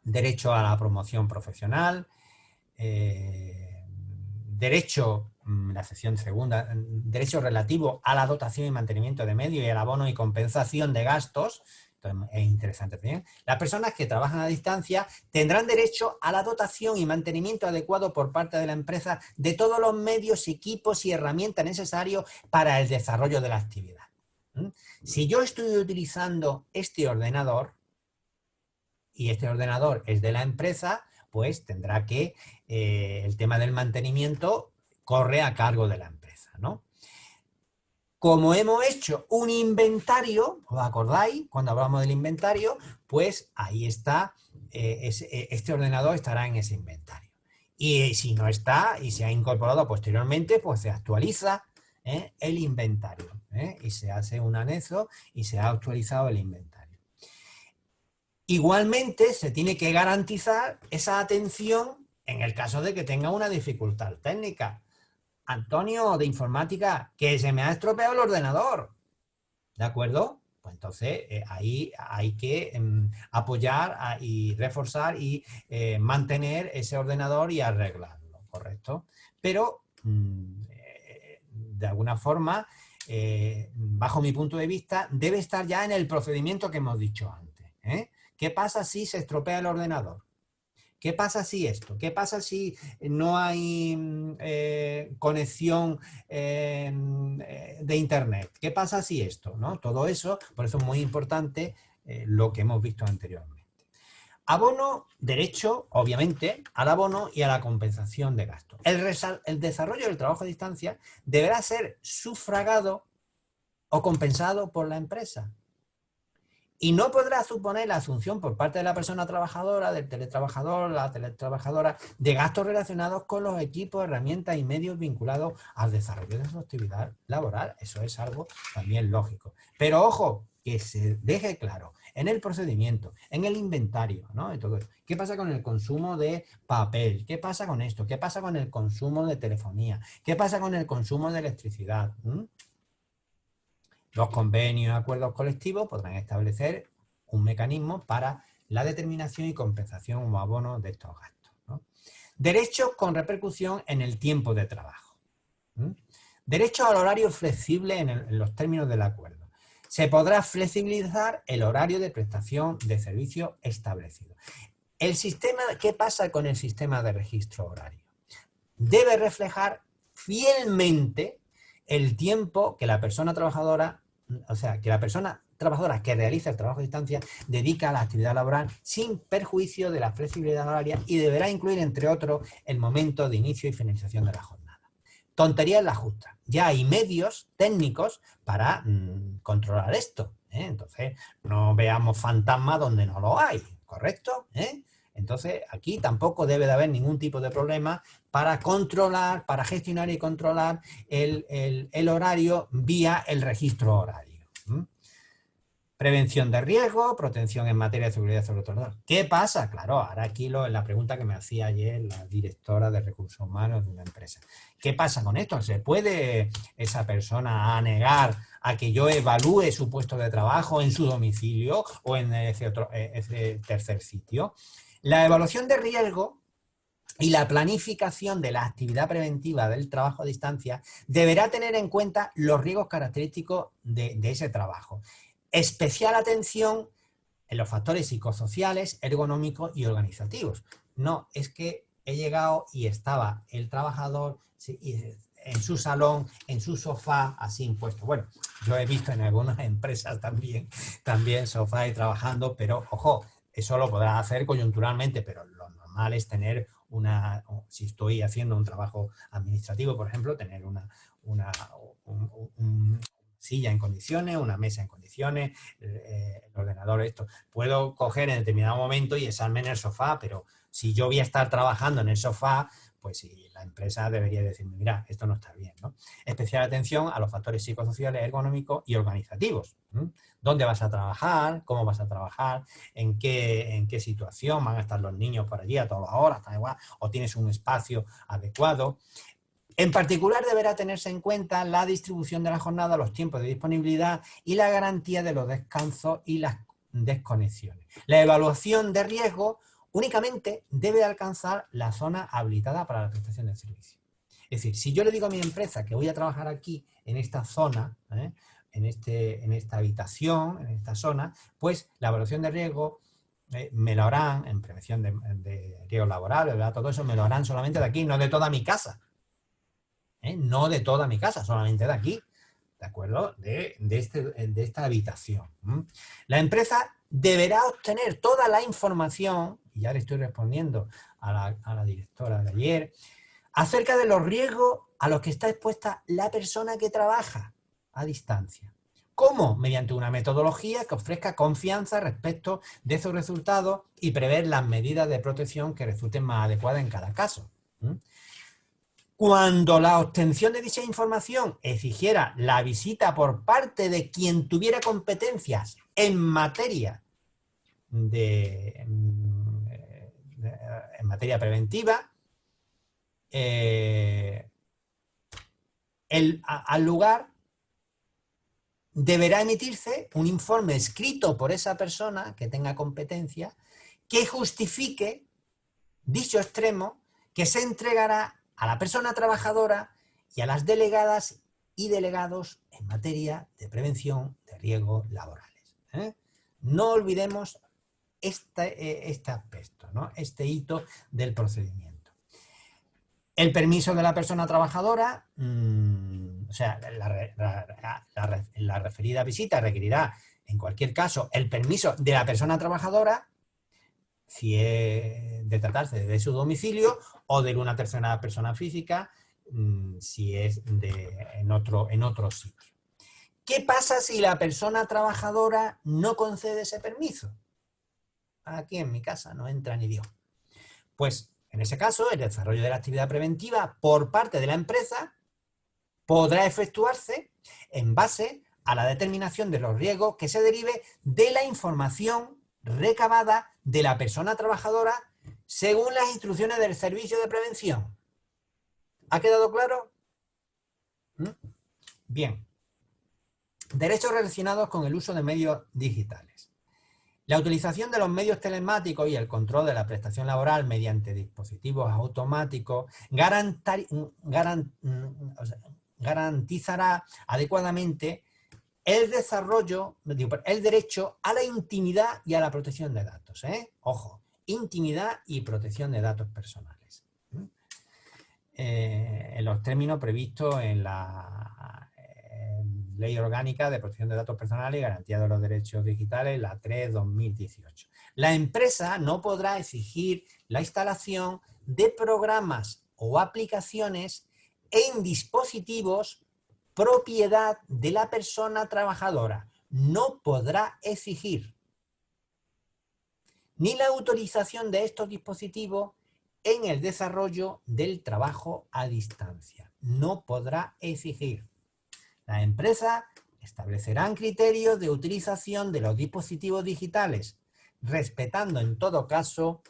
Derecho a la promoción profesional, derecho, la sección segunda, derecho relativo a la dotación y mantenimiento de medios y al abono y compensación de gastos. Entonces, es interesante también. Las personas que trabajan a distancia tendrán derecho a la dotación y mantenimiento adecuado por parte de la empresa de todos los medios, equipos y herramientas necesarios para el desarrollo de la actividad. Si yo estoy utilizando este ordenador y este ordenador es de la empresa, pues tendrá que, el tema del mantenimiento corre a cargo de la empresa, ¿no? Como hemos hecho un inventario, ¿os acordáis? Cuando hablamos del inventario, pues ahí está, este ordenador estará en ese inventario. Y si no está y se ha incorporado posteriormente, pues se actualiza el inventario y se hace un anexo y se ha actualizado el inventario. Igualmente se tiene que garantizar esa atención en el caso de que tenga una dificultad técnica. Antonio, de informática, que se me ha estropeado el ordenador, ¿de acuerdo? Pues entonces ahí hay que apoyar y reforzar y mantener ese ordenador y arreglarlo, ¿correcto? Pero de alguna forma, bajo mi punto de vista, debe estar ya en el procedimiento que hemos dicho antes. ¿Qué pasa si se estropea el ordenador? ¿Qué pasa si esto? ¿Qué pasa si no hay conexión de internet? ¿Qué pasa si esto? ¿No? Todo eso, por eso es muy importante lo que hemos visto anteriormente. Abono, derecho, obviamente, al abono y a la compensación de gastos. El desarrollo del trabajo a distancia deberá ser sufragado o compensado por la empresa. Y no podrá suponer la asunción por parte de la persona trabajadora, del teletrabajador, la teletrabajadora, de gastos relacionados con los equipos, herramientas y medios vinculados al desarrollo de su actividad laboral. Eso es algo también lógico. Pero ojo, que se deje claro en el procedimiento, en el inventario, ¿no? Entonces, ¿qué pasa con el consumo de papel? ¿Qué pasa con esto? ¿Qué pasa con el consumo de telefonía? ¿Qué pasa con el consumo de electricidad? Los convenios y acuerdos colectivos podrán establecer un mecanismo para la determinación y compensación o abono de estos gastos, ¿no? Derechos con repercusión en el tiempo de trabajo. Derechos al horario flexible en los términos del acuerdo. Se podrá flexibilizar el horario de prestación de servicio establecido. El sistema, ¿qué pasa con el sistema de registro horario? Debe reflejar fielmente el tiempo que la persona trabajadora, o sea, que la persona trabajadora que realiza el trabajo a distancia dedica a la actividad laboral sin perjuicio de la flexibilidad horaria y deberá incluir, entre otros, el momento de inicio y finalización de la jornada. Tontería es la justa. Ya hay medios técnicos para controlar esto, Entonces, no veamos fantasmas donde no lo hay, ¿correcto? Entonces, aquí tampoco debe de haber ningún tipo de problema para controlar, para gestionar y controlar el horario vía el registro horario. Prevención de riesgo, protección en materia de seguridad sobre todo. ¿Qué pasa? Claro, ahora aquí la pregunta que me hacía ayer la directora de recursos humanos de una empresa. ¿Qué pasa con esto? ¿Se puede esa persona negar a que yo evalúe su puesto de trabajo en su domicilio o en ese tercer sitio? La evaluación de riesgo y la planificación de la actividad preventiva del trabajo a distancia deberá tener en cuenta los riesgos característicos de ese trabajo. Especial atención en los factores psicosociales, ergonómicos y organizativos. No, es que he llegado y estaba el trabajador en su salón, en su sofá, así impuesto. Bueno, yo he visto en algunas empresas también sofá y trabajando, pero ojo, eso lo podrá hacer coyunturalmente, pero lo normal es tener si estoy haciendo un trabajo administrativo, por ejemplo, tener una silla en condiciones, una mesa en condiciones, el ordenador, esto. Puedo coger en determinado momento y echarme en el sofá, pero si yo voy a estar trabajando en el sofá, pues sí, la empresa debería decirme, mira, esto no está bien, ¿no? Especial atención a los factores psicosociales, ergonómicos y organizativos. ¿Dónde vas a trabajar? ¿Cómo vas a trabajar? ¿En qué situación van a estar los niños por allí a todas horas? Igual, ¿o tienes un espacio adecuado? En particular, deberá tenerse en cuenta la distribución de la jornada, los tiempos de disponibilidad y la garantía de los descansos y las desconexiones. La evaluación de riesgo únicamente debe alcanzar la zona habilitada para la prestación del servicio. Es decir, si yo le digo a mi empresa que voy a trabajar aquí, en esta zona, en esta habitación, en esta zona, pues la evaluación de riesgo me lo harán en prevención de riesgos laborales, ¿verdad? Todo eso me lo harán solamente de aquí, no de toda mi casa. No de toda mi casa, solamente de aquí, ¿de acuerdo? De esta habitación. La empresa deberá obtener toda la información, y ya le estoy respondiendo a la directora de ayer, acerca de los riesgos a los que está expuesta la persona que trabaja a distancia. ¿Cómo? Mediante una metodología que ofrezca confianza respecto de esos resultados y prever las medidas de protección que resulten más adecuadas en cada caso. Cuando la obtención de dicha información exigiera la visita por parte de quien tuviera competencias en materia en materia preventiva, al lugar deberá emitirse un informe escrito por esa persona que tenga competencia que justifique dicho extremo, que se entregará a la persona trabajadora y a las delegadas y delegados en materia de prevención de riesgos laborales. No olvidemos este aspecto, ¿no? Este hito del procedimiento. El permiso de la persona trabajadora, o sea, la referida visita requerirá, en cualquier caso, el permiso de la persona trabajadora, si es de tratarse de su domicilio o de una tercera persona física, si es en otro sitio. ¿Qué pasa si la persona trabajadora no concede ese permiso? Aquí en mi casa no entra ni Dios. Pues en ese caso, el desarrollo de la actividad preventiva por parte de la empresa podrá efectuarse en base a la determinación de los riesgos que se derive de la información recabada de la persona trabajadora según las instrucciones del servicio de prevención. ¿Ha quedado claro? Bien. Derechos relacionados con el uso de medios digitales. La utilización de los medios telemáticos y el control de la prestación laboral mediante dispositivos automáticos garantizará adecuadamente el derecho a la intimidad y a la protección de datos. Ojo, intimidad y protección de datos personales. En los términos previstos en la Ley Orgánica de Protección de Datos Personales y Garantía de los Derechos Digitales, la 3/2018. La empresa no podrá exigir la instalación de programas o aplicaciones en dispositivos propiedad de la persona trabajadora. No podrá exigir ni la autorización de estos dispositivos en el desarrollo del trabajo a distancia. No podrá exigir. Las empresas establecerán criterios de utilización de los dispositivos digitales, respetando en todo caso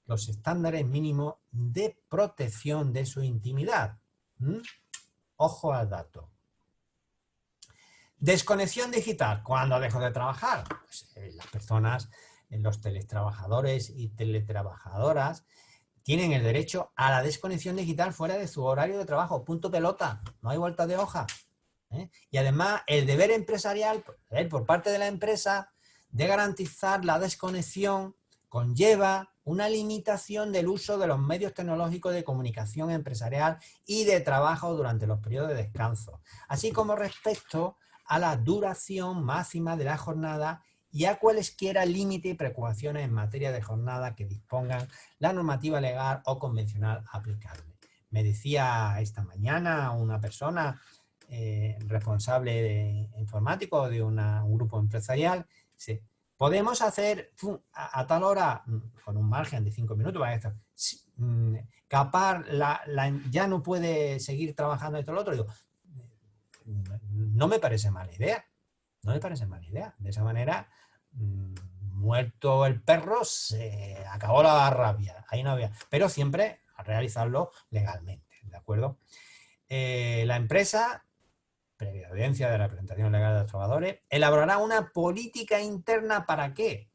los estándares mínimos de protección de su intimidad. Ojo al dato. Desconexión digital. ¿Cuándo dejo de trabajar? Pues, las personas, los teletrabajadores y teletrabajadoras tienen el derecho a la desconexión digital fuera de su horario de trabajo. Punto pelota. No hay vuelta de hoja. Y además el deber empresarial por parte de la empresa de garantizar la desconexión conlleva una limitación del uso de los medios tecnológicos de comunicación empresarial y de trabajo durante los periodos de descanso, así como respecto a la duración máxima de la jornada y a cualesquiera límites y precauciones en materia de jornada que dispongan la normativa legal o convencional aplicable. Me decía esta mañana una persona responsable informático de un grupo empresarial, dice, podemos hacer a tal hora, con un margen de 5 minutos, capar, ya no puede seguir trabajando esto o lo otro. Digo, no me parece mala idea. No me parece mala idea. De esa manera, muerto el perro, se acabó la rabia. Ahí no había. Pero siempre a realizarlo legalmente, ¿de acuerdo? La empresa, previa audiencia de la representación legal de los trabajadores, elaborará una política interna. ¿Para qué?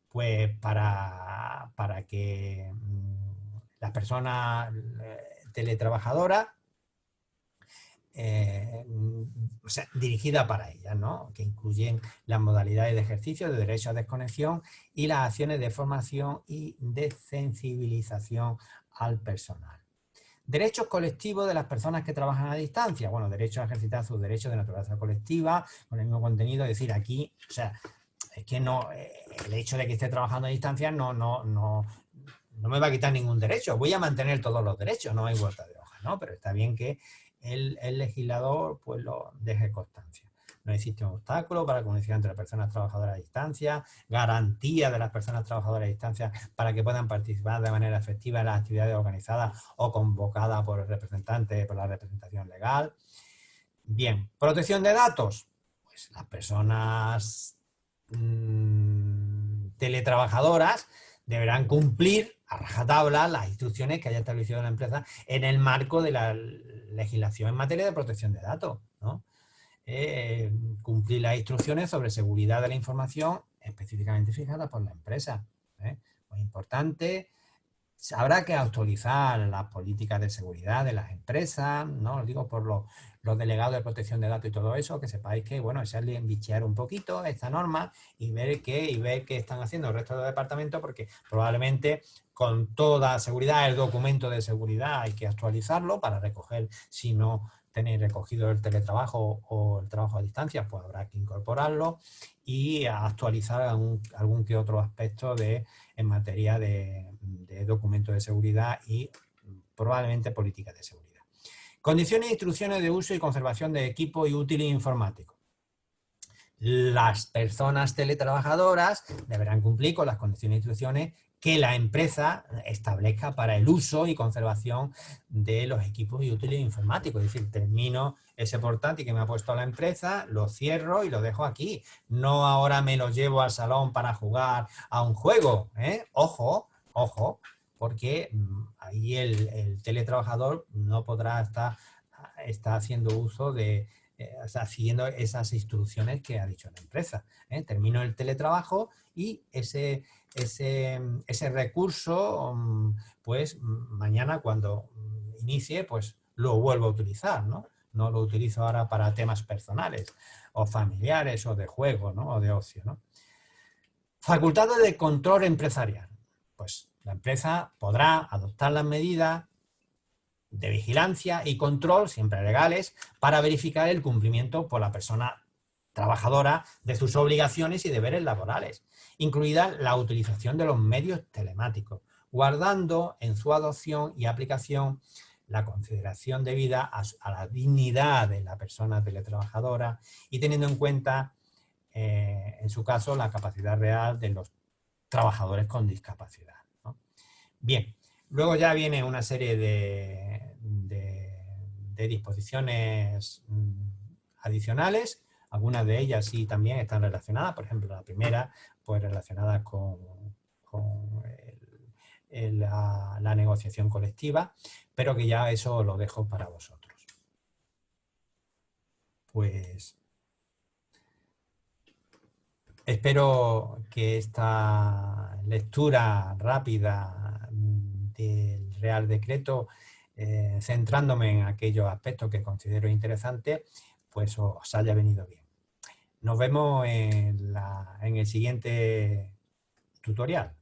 Pues para que las personas teletrabajadoras, o sea, dirigida para ellas, ¿no? Que incluyen las modalidades de ejercicio de derecho a desconexión y las acciones de formación y de sensibilización al personal. Derechos colectivos de las personas que trabajan a distancia. Bueno, derecho a ejercitar sus derechos de naturaleza colectiva con el mismo contenido. Es decir, aquí, o sea, es que no, el hecho de que esté trabajando a distancia no me va a quitar ningún derecho. Voy a mantener todos los derechos, no hay vuelta de hoja, ¿no? Pero está bien que el legislador pues lo deje constancia. No existe un obstáculo para la comunicación entre las personas trabajadoras a distancia, garantía de las personas trabajadoras a distancia para que puedan participar de manera efectiva en las actividades organizadas o convocadas por el representante, por la representación legal. Bien, protección de datos. Pues las personas teletrabajadoras deberán cumplir a rajatabla las instrucciones que haya establecido la empresa en el marco de la legislación en materia de protección de datos, ¿no? Cumplir las instrucciones sobre seguridad de la información específicamente fijadas por la empresa. Muy importante. Habrá que actualizar las políticas de seguridad de las empresas, ¿no? Os digo por los delegados de protección de datos y todo eso, que sepáis que, bueno, es bichear un poquito esta norma y ver qué están haciendo el resto de departamentos, porque probablemente con toda seguridad el documento de seguridad hay que actualizarlo para recoger, si no tenéis recogido el teletrabajo o el trabajo a distancia, pues habrá que incorporarlo y actualizar algún que otro aspecto en materia de documentos de seguridad y probablemente políticas de seguridad. Condiciones e instrucciones de uso y conservación de equipo y útiles informáticos. Las personas teletrabajadoras deberán cumplir con las condiciones e instrucciones que la empresa establezca para el uso y conservación de los equipos y útiles informáticos. Es decir, termino ese portátil que me ha puesto la empresa, lo cierro y lo dejo aquí. No ahora me lo llevo al salón para jugar a un juego. Ojo, porque ahí el teletrabajador no podrá estar haciendo uso de, o sea, siguiendo esas instrucciones que ha dicho la empresa. Termino el teletrabajo y ese recurso, pues mañana cuando inicie, pues lo vuelvo a utilizar, ¿no? No lo utilizo ahora para temas personales o familiares o de juego, ¿no? O de ocio, ¿no? Facultades de control empresarial. Pues la empresa podrá adoptar las medidas de vigilancia y control, siempre legales, para verificar el cumplimiento por la persona trabajadora de sus obligaciones y deberes laborales, incluida la utilización de los medios telemáticos, guardando en su adopción y aplicación la consideración debida a la dignidad de la persona teletrabajadora y teniendo en cuenta, en su caso, la capacidad real de los trabajadores con discapacidad, ¿no? Bien, luego ya viene una serie de disposiciones adicionales. Algunas de ellas sí también están relacionadas. Por ejemplo, la primera, pues relacionada con la negociación colectiva, pero que ya eso lo dejo para vosotros. Pues espero que esta lectura rápida del Real Decreto, centrándome en aquellos aspectos que considero interesantes, pues os haya venido bien. Nos vemos en el siguiente tutorial.